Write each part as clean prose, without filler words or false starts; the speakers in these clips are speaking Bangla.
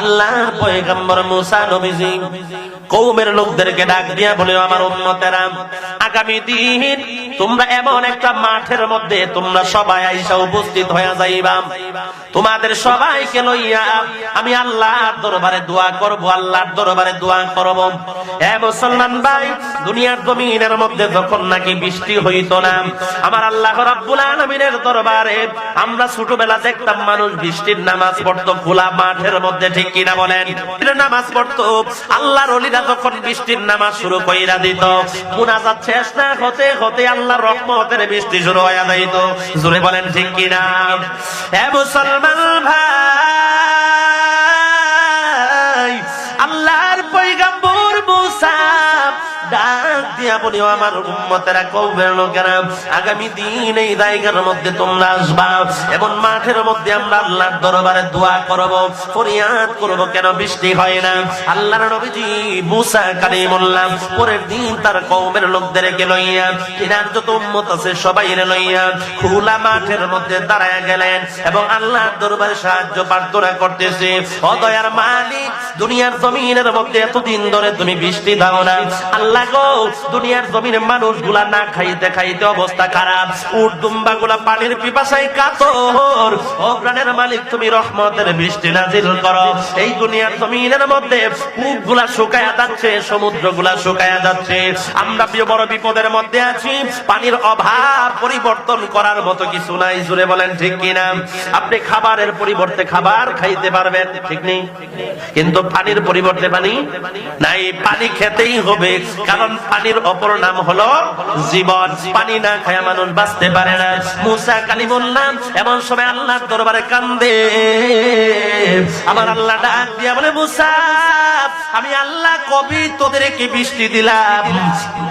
আল্লাহর পয়গম্বর মুসা নবীজি কওমের লোকদেরকে ডাক দিয়া বলে, আমার উম্মতেরা, আগামী দিন তোমরা এমন একটা মাঠের মধ্যে তোমরা সবাই আইসা উপস্থিত হয়ে যাইবা। তোমাদের সবাইকে লইয়া আমি আল্লাহর দরবারে দোয়া করব, আল্লাহর দরবারে দোয়া করব। হে মুসলমান ভাই, দুনিয়ার জমিনের মধ্যে যখন নাকি বৃষ্টি হইতো না, আমার আল্লাহ রাব্বুল আলামিনের দরবারে আমরা ছোটবেলা দেখতাম মানুষ বৃষ্টির নামাজ পড়তো খোলা মাঠের মধ্যে, ঠিক কিনা বলেন? নামাজ পড়তো। আল্লাহর ওলিরা যখন বৃষ্টির নামাজ শুরু কইরা দিত, মুনাজাত শেষ না হতে হতে আল্লাহর রহমতের বৃষ্টি শুরু হয়ে যাইত। জোরে বলেন ঠিক কিনা? হে মুসলমান ভাই, আল্লাহর পয়গম্বর মুসা ডাক দিয়া বলি, আমার উম্মতেরা, কওমের লোকেরা, আগামী দিন এই জায়গার মধ্যে তোমরা আসবা এবং মাঠের মধ্যে আমরা আল্লাহর দরবারে দোয়া করব, ফরিয়াদ করব, কেন বৃষ্টি হয় না। আল্লাহর নবীজি মুসা কালিমুল্লাহ পরের দিন তার কওমের লোকদেরকে লইয়া, তিনার যত উম্মত আছে সবাইরে লইয়া খোলা মাঠের মধ্যে দাঁড়ায় গেলেন এবং আল্লাহর দরবারে সাহায্য প্রার্থনা করতেছে। ও দয়ার মালিক, দুনিয়ার জমিনের মধ্যে এতদিন ধরে তুমি বৃষ্টি দাও না। আল্লাহ গো, দুনিয়ার জমিনে মানুষগুলা না খাইতে খাইতে অবস্থা খারাপ, উট দুম্বা গুলা পানির পিপাসায় কাতর। ও প্রাণের মালিক, তুমি রহমতের বৃষ্টি নাজিল করো। এই দুনিয়ার জমিনের মধ্যে কূপগুলা শুকায়া যাচ্ছে, সমুদ্রগুলা শুকায়া যাচ্ছে, আমরা বড় বিপদের মধ্যে আছি। পানির অভাব পরিবর্তন করার মতো কিছু নাই। জুড়ে বলেন ঠিক কিনা? আপনি খাবারের পরিবর্তে খাবার খাইতে পারবেন, ঠিক নেই? কিন্তু পানির পরিবর্তে পানি নাই। পানি খেতেই হবে, কারণ পানির অপর নাম হলো জীবন। পানি না খায়া মানুষ বাঁচতে পারে না। মুসা কালিমুল্লাহ এমন সময় আল্লাহর দরবারে কান্দে। আমার আল্লাহ ডাক দিয়া বলে, মুসা, আমি আল্লাহ কবে তোদেরকে বৃষ্টি দিলাম,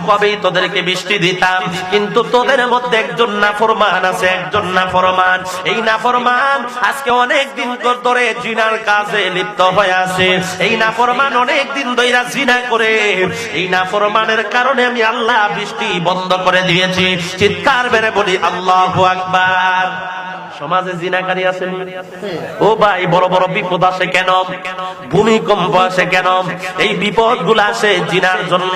কবে তোদেরকে বৃষ্টি দিতাম, কিন্তু তোদের মধ্যে একজন নাফরমান আছে, একজন নাফরমান। এই নাফরমান আজকে অনেক দিন ধরে জিনার কাজে লিপ্ত হয়ে আছে। এই নাফরমান অনেক দিন ধরে জিনা করে। এই নাফরমানের কারণে আমি আল্লাহ বৃষ্টি বন্ধ করে দিয়েছি। চিৎকার বেড়ে বলি আল্লাহু আকবার। সমাজে জিনাকারী আছে, ও ভাই, বড় বড় বিপদ আসে কেন? ভূমিকম্প আসে কেন? এই বিপদ গুলা আসে জিনার জন্য,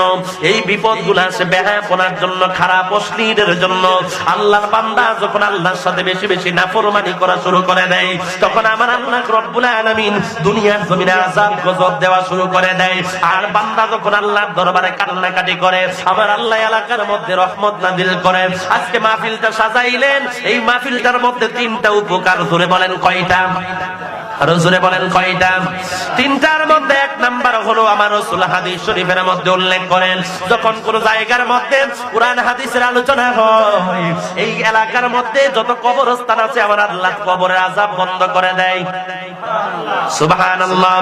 এই বিপদ গুলা আসে বেহায়াপনার জন্য, খারাপ অশ্লীলের জন্য। আল্লাহর বান্দা যখন আল্লাহর সাথে বেশি বেশি নাফরমানি করা শুরু করে দেয়, তখন আমার আল্লাহ রব্বুল আলামিন দুনিয়ার জমিনে আযাব গজব দেওয়া শুরু করে দেয়। আর বান্দা যখন আল্লাহর দরবারে কান্নাকাটি করে, আমার আল্লাহ এলাকার মধ্যে রহমত নাযিল করে। আজকে মাহফিলটা সাজাইলেন, এই মাহফিলটার মধ্যে তিনটা উপকার। জোরে বলেন কয়টা? আরো জোরে বলেন কয়টা? তিনটার মধ্যে এক নাম্বার হলো, আমার রাসূল হাদিস শরীফের মধ্যে উল্লেখ করেন, যখন কোন জায়গার মধ্যে কুরআন হাদিসের আলোচনা হয়, এই এলাকার মধ্যে যত কবরস্থান আছে আমার আল্লাহ কবরের আযাব বন্ধ করে দেয়। সুবহানাল্লাহ,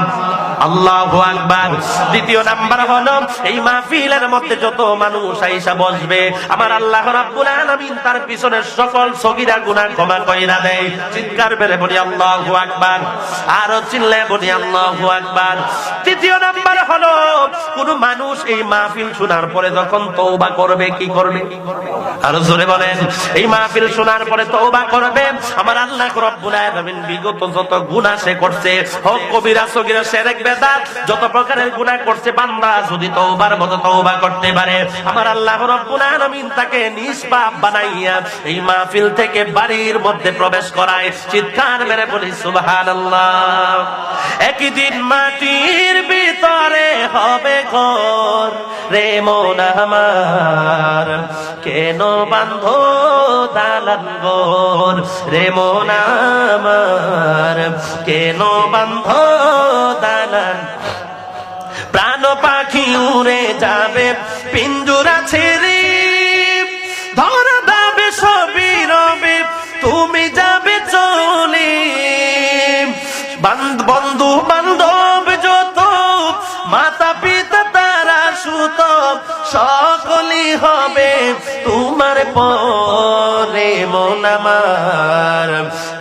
আল্লাহু আকবার। দ্বিতীয় নাম্বার হলো, এই মাহফিলের মধ্যে যত মানুষ আইসা বসবে, আমার আল্লাহ রাব্বুল আলামিন তার পিছনের সকল সগীরা গুনাহ ক্ষমা কইরা দেয়। চিৎকার বেরে বলি আল্লাহু আকবার। আরো চিল্লায় বলি আল্লাহু আকবার। তৃতীয় নাম্বার হলো, কোন মানুষ এই মাহফিল শোনার পরে যখন তওবা করবে, কি করবে? আরো জোরে বলেন। এই মাহফিল শোনার পরে তওবা করবে, আমার আল্লাহ রাব্বুল আলামিন বিগত যত গুনাহ সে করছে, হোক কবিরা সগীরা শিরক বেদাত, যত প্রকারের গুনাহ করছে, বান্দা যদি তওবার মতো তওবা করতে পারে, আমার আল্লাহ রাব্বুল আলামিন তাকে নিষ্পাপ বানাইয়া এই মাহফিল থেকে বাড়ির মধ্যে প্রবেশ করায়। চিৎকার মেরে বলি সুবহানাল্লাহ। একদিন মাটির ভিতরে হবে ঘর, রে মন আমার, কেন বাঁধো দালান ঘর, রে মন আমার, কেন বাঁধো দালান। প্রাণ পাখি উড়ে যাবে পিঞ্জরা ছেড়ে, ধরা দাবে সবই রবে, তুমি যাবে চলে। বন্ধু বান্ধব যত, মাতা পিতা তারা সুত, সকলই হবে তোমার পরে। মন আমার,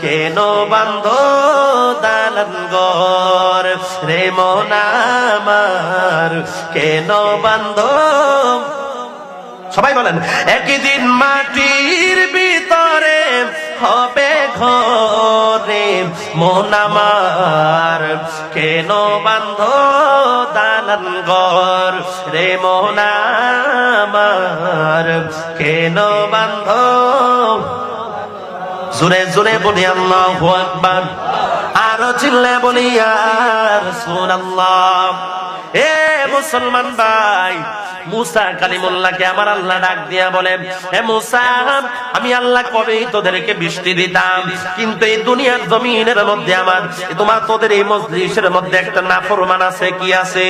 কেন বান্ধ দালান ঘর, রে মন আমার, কেন বান্ধ। সবাই বলেন, একদিন মাটির ভিতরে হবে ঘরে মন আমার, কেন বান্ধ দালান ঘর রে মন আমার, কেন বান্ধ। জোরে জোরে বলি আল্লাহু আকবার, আরো চিল্লে বলি ইয়া রাসূলুল্লাহ। এ মুসলমান ভাই, মুসা কালিমুল্লাহকে আমার আল্লাহ ডাক দিয়া বলেন, হে মুসা, আমি আল্লাহ কবেই তোদেরকে বৃষ্টি দিতাম, কিন্তু এই দুনিয়ার জমিনের মধ্যে আমার তোমার তোদের এই মজলিসের মধ্যে একটা নাফরমান আছে। কি আছে?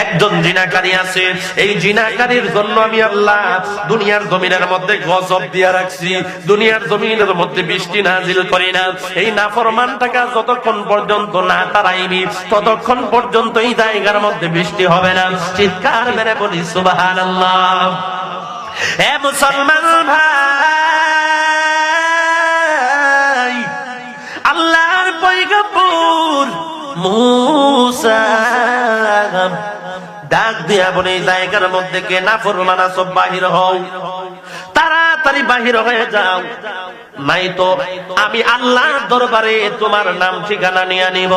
একজন জিনাকারী আছে। এই জিনাকারীর জন্য আমি আল্লাহ দুনিয়ার জমিনের মধ্যে গজব দিয়া রাখছি, দুনিয়ার জমিনের মধ্যে বৃষ্টি নাজিল করি না। এই নাফরমানটাকে যতক্ষণ পর্যন্ত না তাড়াইবি ততক্ষণ পর্যন্ত এই জায়গার মধ্যে বৃষ্টি হবে না। চিৎকার মেরে বলি সুবহানাল্লাহ। হে মুসলমান ভাই, আল্লাহর পয়গম্বর মুসা ডাক দিয়া বলে এই জায়গার মধ্যে কে নাফরমান আছো বাহির হও, তাড়াতাড়ি বাহির হয়ে যাও, নাই তো আমি আল্লাহর দরবারে তোমার নাম ঠিকানা নিয়ে নিব।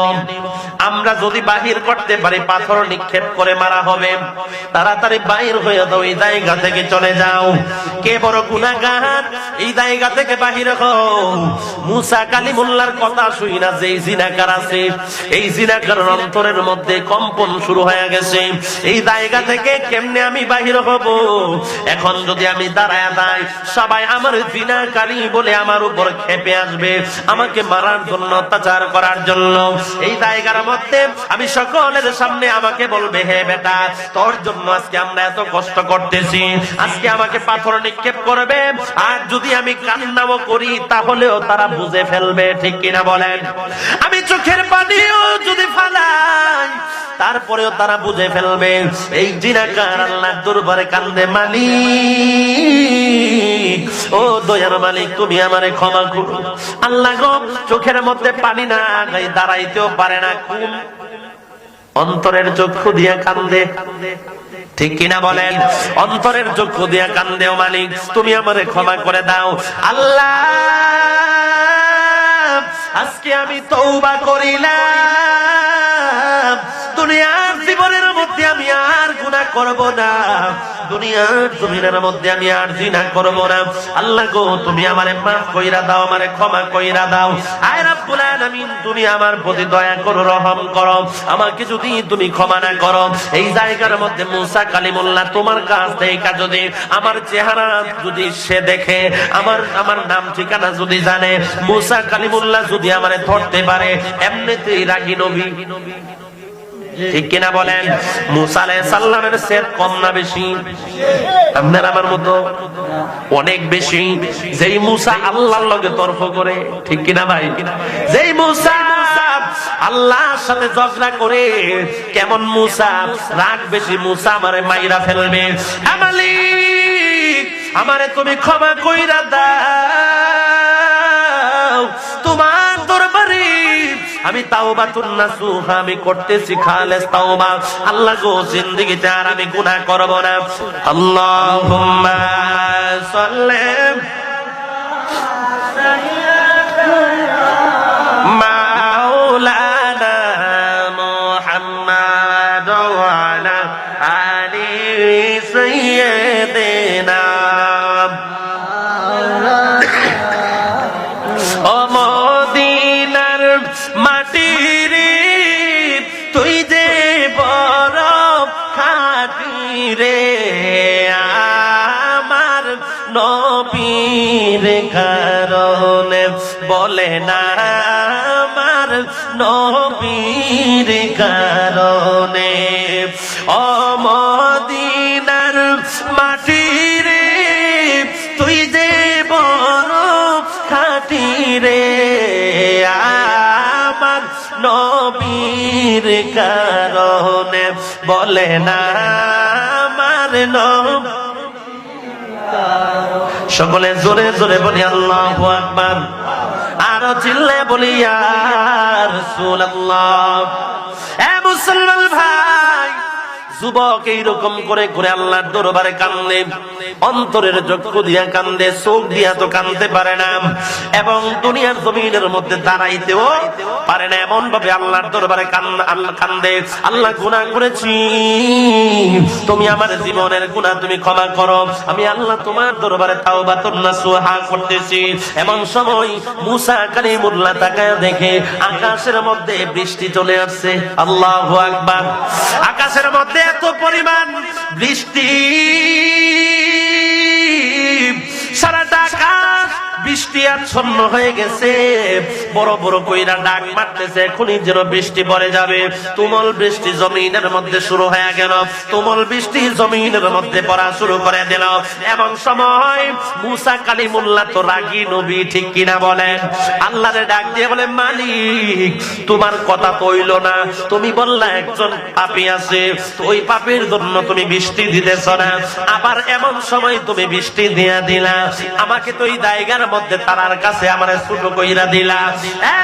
আমরা যদি বাহির করতে পারি পাথর নিক্ষেপ করে মারা হবে। তাড়াতাড়ি বাহির হয়ে যাও, এই জায়গা থেকে চলে যাও। কে বড় গুনাহগার, এই জায়গা থেকে বাহির হও। মুসা কালিমুল্লাহর কথা শুই না যে জিনাকার আছে, এই জিনাকার অন্তরের মধ্যে কম্পন শুরু হয়ে গেছে। এই জায়গা থেকে কেমনে আমি বাহির হব? এখন যদি আমি দাঁড়ায় যাই, সবাই আমার জিনাকারী বলে আমার উপর খেপে আসবে, আমাকে মারার জন্য, অত্যাচার করার জন্য। এই জায়গার মধ্যে আমি সকলের সামনে আমাকে বলবে, হে বেটা, তোর জন্য আজকে আমরা এত কষ্ট করতেছি, আজকে আমাকে পাথর নিক্ষেপ করবে। আর যদি আমি কান্নাও করি তাহলেও তারা বুঝে ফেলবে, ঠিক কিনা বলেন? আমি চোখের পানিও যদি ফালাই তারপরেও তারা বুঝে ফেলবে। এই জিনাকার আল্লাহর দরবারে কান্দে, মালিক, ও দয়ার মালিক, তুমি আমারে ক্ষমা করো। আল্লাহ গো, চোখের মধ্যে পানি না গাই দাঁড়াইতেও পারে না, কোন অন্তরের চক্ষু দিয়ে কান্দে, ঠিক কিনা বলেন? অন্তরের চক্ষু দিয়ে কান্দে, ও মালিক তুমি আমারে ক্ষমা করে দাও। আল্লাহ, আজকে আমি তওবা করিলাম, দুনিয়ার জীবনের মধ্যে আমি আর গুনাহ করব না, দুনিয়ার জমিনের মধ্যে আমি আর জিনা করব না। আল্লাহ গো, তুমি আমারে মাফ কইরা দাও, আমারে ক্ষমা কইরা দাও। আয় রব্বুল আলামিন, তুমি আমার প্রতি দয়া করো, রহম করো। আমাকে যদি তুমি ক্ষমা না করো, এই জায়গার মধ্যে মুসা কালিমুল্লাহ তোমার কাছ থেকে যদি আমার চেহারা যদি সে দেখে, আমার নাম ঠিকানা যদি জানে, মুসা কালিমুল্লাহ যদি আমারে ধরতে পারে, এমনিতেই রাগী নবী, ঠিক কিনা বলেন? মুসা আলাইহিস সালামের সেট কম না বেশি? আপনার আমার মতো অনেক বেশি। যেই মুসা আল্লাহর লগে তর্ক করে, ঠিক কিনা ভাই? যেই মুসা আল্লাহর সাথে ঝগড়া করে, কেমন মুসা, রাগ বেশি, মুসা আমারে মাইরা ফেলবে। মালিক, আমারে তুমি ক্ষমা কইরা দাও, তোমার দরবারে আমি তাওবাতুন নাসুহ আমি করতেছি, খালেস তাওবা। আল্লাহ গো, জিন্দেগিতে আর আমি গুনাহ করব না। আল্লাহুম্মা সাল্লি মাওলানা মুহাম্মাদ ওয়া আলা আলি সাইয়্যিদিনা। ও মদিনার মাটি রে, তুই যে বড় খাঁটি রে, আমার নবীর কারণে বলে না, আমার নবীর কারণে। ও মদিনার মাটি রে, তুই যে বড় খাঁটি রে, আমার নবীর কারণে বলে না, আমার নবী। সকলে জোরে জোরে বলি আল্লাহু আকবার, আরো চিল্লে বলি ইয়া রাসূলুল্লাহ। এ মুসলমান ভাই, যুবক এইরকম করে করে আল্লাহর দরবারে কান্দে, অন্তরের চক্ষু দিয়া কান্দে, চোখ দিয়া তো কান্দতে পারে না, এবং দুনিয়ার জমিনের মধ্যে দাঁড়াইতেও পারে না, এমন ভাবে আল্লাহর দরবারে কান্দে, আল্লাহ গুনাহ করেছি, তুমি আমার জীবনের গুনাহ তুমি ক্ষমা করো, আমি আল্লাহ তোমার দরবারে তাওবাতুন নাসুহা করতেছি। এমন সময় মুসা কালিমুল্লাহ তাকায় দেখে আকাশের মধ্যে বৃষ্টি চলে আসছে। আল্লাহু আকবার। আকাশের মধ্যে এত পরিমাণ বৃষ্টি, সারাটা আকাশ বৃষ্টি আচ্ছন্ন হয়ে গেছে, বড় বড় কইরা ডাক মারতেছে, এখনই যেন বৃষ্টি পড়ে যাবে। তুমুল বৃষ্টি জমিনের মধ্যে শুরু হয়ে গেল, তুমুল বৃষ্টি জমিনের মধ্যে পড়া শুরু করে দিল। এমন সময় মুসা কালিমুল্লাহ তো রাগী নবী, ঠিক কিনা বলেন? আল্লাহরে ডাক দিয়ে বলে, মালিক তোমার কথা তো হইল না, তুমি বললা একজন পাপী আছে, তো ওই পাপীর জন্য তুমি বৃষ্টি দিতেছ না, আবার এমন সময় তুমি বৃষ্টি দিয়া দিলা, আমাকে তো এই জায়গার মধ্যে তারার কাছে আমার ছোট কইরা দিলা।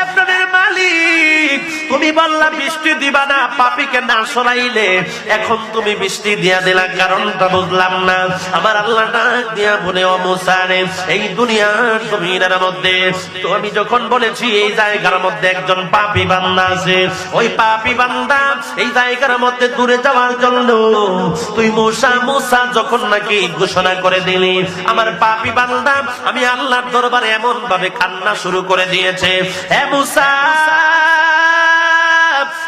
আপনাদের মালিক তুমি বললা বৃষ্টি দিবা না, পাপীকে না সরাইলে, এখন তুমি বৃষ্টি দিয়া দিলা, কারণটা বুঝলাম না। আমার আল্লাহ ডাক দিয়া বলে, ও মুসা রে, এই দুনিয়ার জমিনের মধ্যে তো আমি যখন বলেছি এই জায়গার মধ্যে একজন পাপী বান্দা আছে, ওই পাপী বান্দা এই জায়গার মধ্যে দূরে যাওয়ার জন্য তুই মুসা মুসা যখন নাকি ঘোষণা করে দিলি, আমার পাপী বান্দা আমি আল্লাহর দরবারে এমন ভাবে কান্না শুরু করে দিয়েছে, হে মুসা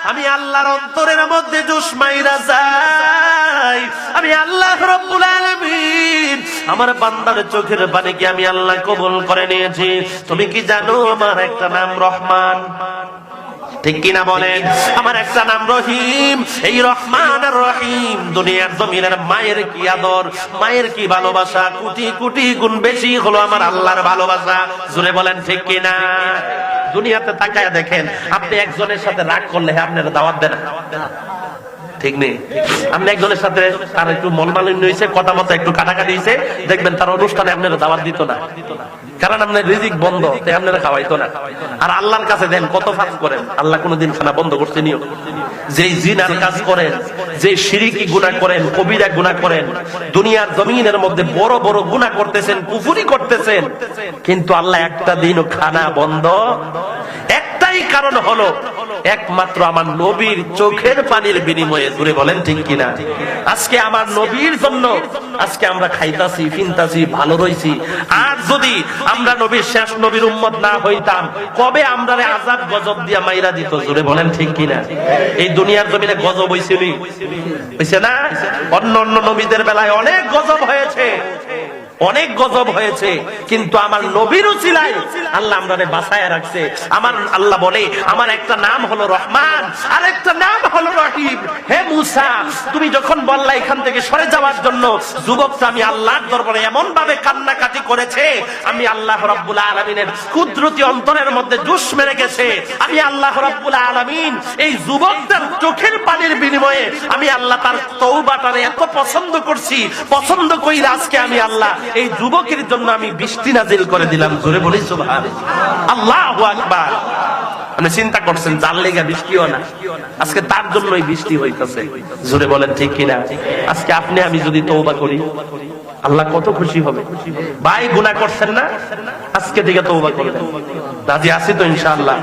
আমি আল্লাহর অন্তরের মধ্যে জোশ মাইরা যাই, আমি আল্লাহ রব্বুল আলামিন আমার বান্দার চোখের পানিকে আমি আল্লাহ কবুল করে নিয়েছি। তুমি কি জানো আমার একটা নাম রহমান, ঠিক কিনা বলেন? আমার একটা নাম রহিম। এই রহমান আর রহিম দুনিয়ার জমিনের মায়ের কি আদর, মায়ের কি ভালোবাসা, কোটি কোটি গুণ বেশি হলো আমার আল্লাহর ভালোবাসা। জোরে বলেন ঠিক কিনা? দুনিয়াতে তাকায় দেখেন, আপনি একজনের সাথে রাগ করলে আপনারা দাওয়াত দেন, ঠিক নেই? আপনি একজনের সাথে তার একটু মলমালিন্য হয়েছে, কথা মতো একটু কাটাকাটি হয়েছে, দেখবেন তার অনুষ্ঠানে আপনারা দাওয়াত দিত না, কারণ আপনার রিজিক বন্ধ, তাই আপনারা খাওয়াইতো না। আর আল্লাহর কাছে দেন কত ফাঁস করেন, আল্লাহ কোনোদিন খানা বন্ধ করছে নিও? যেই জিনার কাজ করেন, যে শিরকি গুনাহ করেন, কবিরা গুনাহ করেন, দুনিয়ার জমিনের মধ্যে বড় বড় গুনাহ করতেছেন, কুফরি করতেছেন, কিন্তু আল্লাহ একটা দিনও খানা বন্ধ, একটাই কারণ হলো একমাত্র আমার নবীর চোখের পানির বিনিময়ে। দূরে বলেন ঠিক কিনা? আজকে আমার নবীর জন্য আজকে আমরা খাইতাছি, ফিনতাছি, ভালো রইছি। আর যদি আমরা নবীর শেষ নবীর উম্মত না হইতাম, কবে আমরা আযাব গজব দিয়া মাইরা দিত। জোরে বলেন ঠিক কিনা? এই দুনিয়ার জমিনে গজব হইছিলি, হইছে না? অন্য অন্য নবীদের বেলায় অনেক গজব হয়েছে, অনেক গজব হয়েছে, কিন্তু আমার নবীর উসিলায় আল্লাহ আমরারে বাঁচায় রাখছে। আমার আল্লাহ বলে, আমার একটা নাম হলো রহমান আর একটা নাম হলো রহিম। হে মুসা, তুমি যখন বললা এখান থেকে সরে যাওয়ার জন্য, যুবকটা আমি আল্লাহর দরবারে এমন ভাবে কান্নাকাটি করেছে, আমি আল্লাহ রাব্বুল আলামিনের কুদরতি অন্তরের মধ্যে জোশ মেরে গেছে। আমি আল্লাহ রাব্বুল আলামিন এই যুবকটার চোখের পানির বিনিময়ে আমি আল্লাহ তার তওবাটারে এত পছন্দ করছি, পছন্দ কইরা আজকে আমি আল্লাহ এই যুবকের জন্য আমি বৃষ্টি নাজিল করে দিলাম। জোরে বলি সুবহানাল্লাহ, আল্লাহু আকবার। আপনি চিন্তা করছেন যার লেগে বৃষ্টিও না, আজকে তার জন্যই বৃষ্টি হইতেছে। জোরে বলেন ঠিক কিনা? আজকে আপনি আমি যদি তওবা করি, আল্লাহ কত খুশি হবে। ভাই গুনাহ করছেন না, আজকে থেকে তওবা করবেন। রাজি আছি তো ইনশাআল্লাহ?